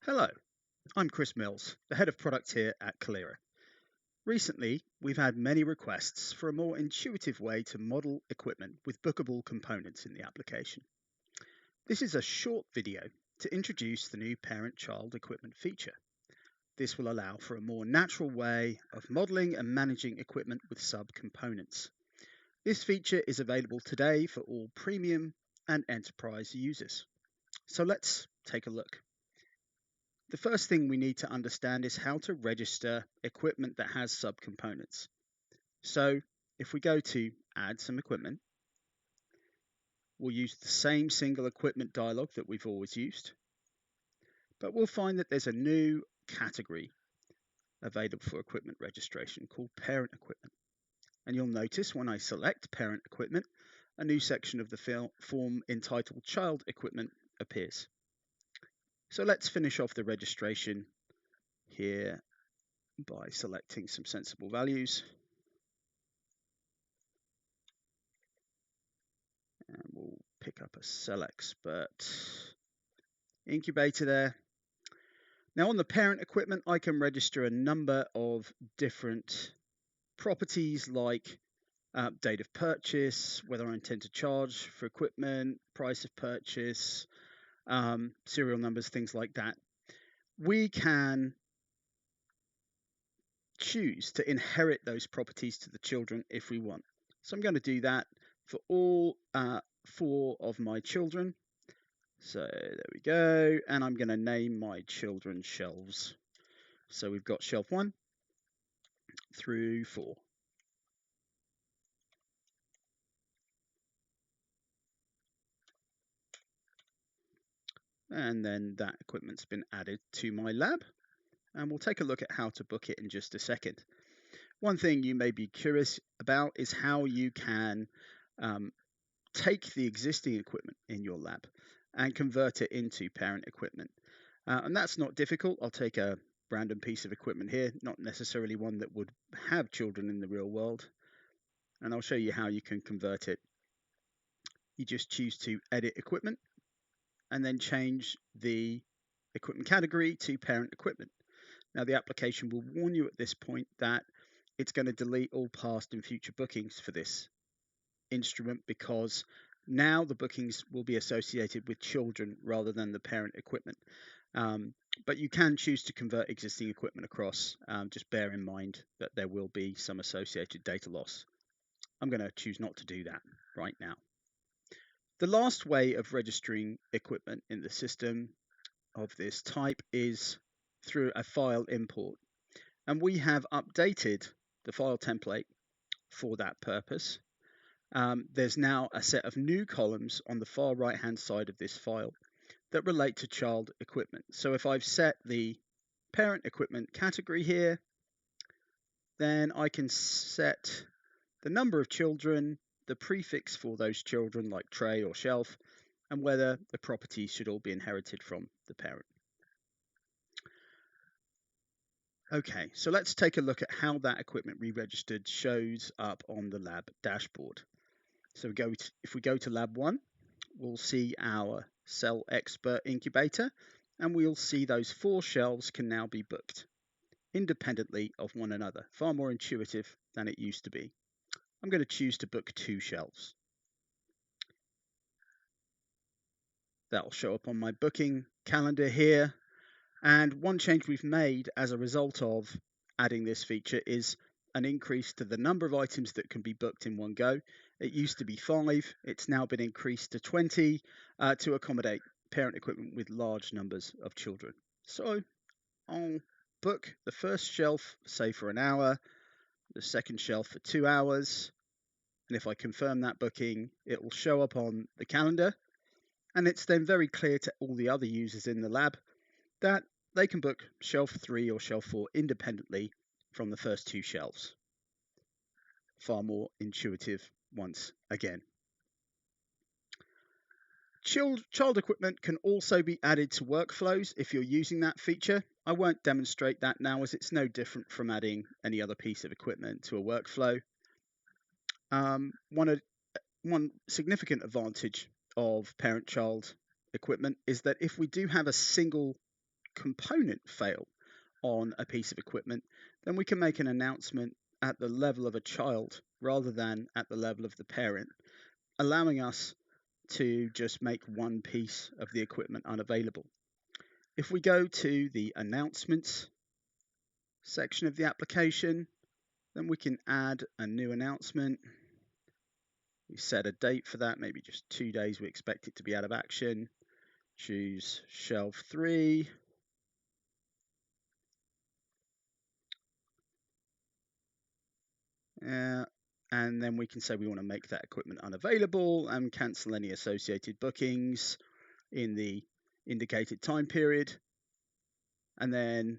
Hello, I'm Chris Mills, the head of product here at Calira. Recently, we've had many requests for a more intuitive way to model equipment with bookable components in the application. This is a short video to introduce the new parent-child equipment feature. This will allow for a more natural way of modeling and managing equipment with sub-components. This feature is available today for all premium and enterprise users. So let's take a look. The first thing we need to understand is how to register equipment that has subcomponents. So if we go to add some equipment, we'll use the same single equipment dialog that we've always used, but we'll find that there's a new category available for equipment registration called parent equipment. And you'll notice when I select parent equipment, a new section of the form entitled child equipment appears. So let's finish off the registration here by selecting some sensible values. And we'll pick up a Cell Expert incubator there. Now on the parent equipment, I can register a number of different properties like date of purchase, whether I intend to charge for equipment, price of purchase, serial numbers, things like that. We can choose to inherit those properties to the children if we want. So I'm going to do that for all 4 of my children. So there we go, and I'm going to name my children shelves. So we've got shelf 1 through 4. And then that equipment's been added to my lab, and we'll take a look at how to book it in just a second. One thing you may be curious about is how you can take the existing equipment in your lab and convert it into parent equipment. And that's not difficult. I'll take a random piece of equipment here, not necessarily one that would have children in the real world, and I'll show you how you can convert it. You just choose to edit equipment and then change the equipment category to parent equipment. Now the application will warn you at this point that it's going to delete all past and future bookings for this instrument because now the bookings will be associated with children rather than the parent equipment. But you can choose to convert existing equipment across. Just bear in mind that there will be some associated data loss. I'm going to choose not to do that right now. The last way of registering equipment in the system of this type is through a file import. And we have updated the file template for that purpose. There's now a set of new columns on the far right hand side of this file that relate to child equipment. So if I've set the parent equipment category here, then I can set the number of children, the prefix for those children like tray or shelf, and whether the properties should all be inherited from the parent. Okay, so let's take a look at how that equipment re-registered shows up on the lab dashboard. So if we go to lab 1, we'll see our Cell Expert incubator, and we'll see those 4 shelves can now be booked independently of one another. Far more intuitive than it used to be. I'm going to choose to book 2 shelves. That'll show up on my booking calendar here. And one change we've made as a result of adding this feature is an increase to the number of items that can be booked in one go. It used to be 5, it's now been increased to 20 to accommodate parent equipment with large numbers of children. So I'll book the first shelf, say for an hour, the second shelf for 2 hours, and if I confirm that booking, it will show up on the calendar, and it's then very clear to all the other users in the lab that they can book shelf 3 or shelf 4 independently from the first 2 shelves. Far more intuitive once again. Child equipment can also be added to workflows if you're using that feature. I won't demonstrate that now as it's no different from adding any other piece of equipment to a workflow. One significant advantage of parent-child equipment is that if we do have a single component fail on a piece of equipment, then we can make an announcement at the level of a child rather than at the level of the parent, allowing us to just make one piece of the equipment unavailable. If we go to the announcements section of the application, then we can add a new announcement. We set a date for that, maybe just 2 days we expect it to be out of action. Choose shelf 3. And then we can say we want to make that equipment unavailable and cancel any associated bookings in the indicated time period. And then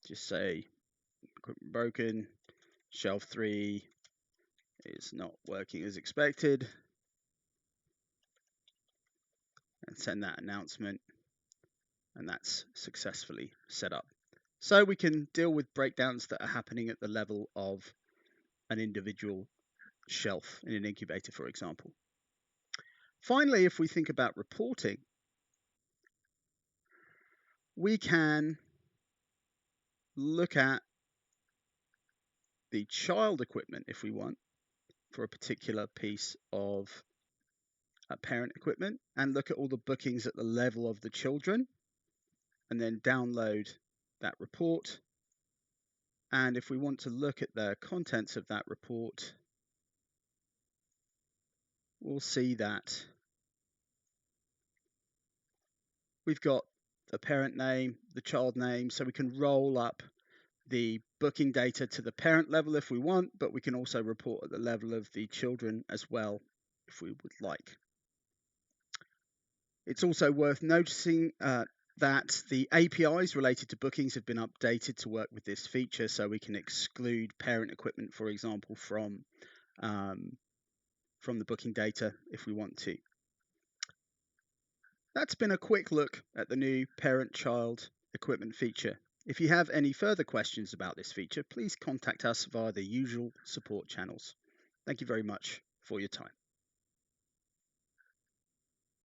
just say equipment broken, shelf 3 is not working as expected, and send that announcement, and that's successfully set up. So we can deal with breakdowns that are happening at the level of an individual shelf in an incubator, for example. Finally, if we think about reporting, we can look at the child equipment if we want for a particular piece of parent equipment and look at all the bookings at the level of the children and then download that report. And if we want to look at the contents of that report, we'll see that we've got the parent name, the child name, so we can roll up the booking data to the parent level if we want, but we can also report at the level of the children as well if we would like. It's also worth noticing that the APIs related to bookings have been updated to work with this feature, so we can exclude parent equipment, for example, from the booking data if we want to. That's been a quick look at the new parent-child equipment feature. If you have any further questions about this feature, please contact us via the usual support channels. Thank you very much for your time.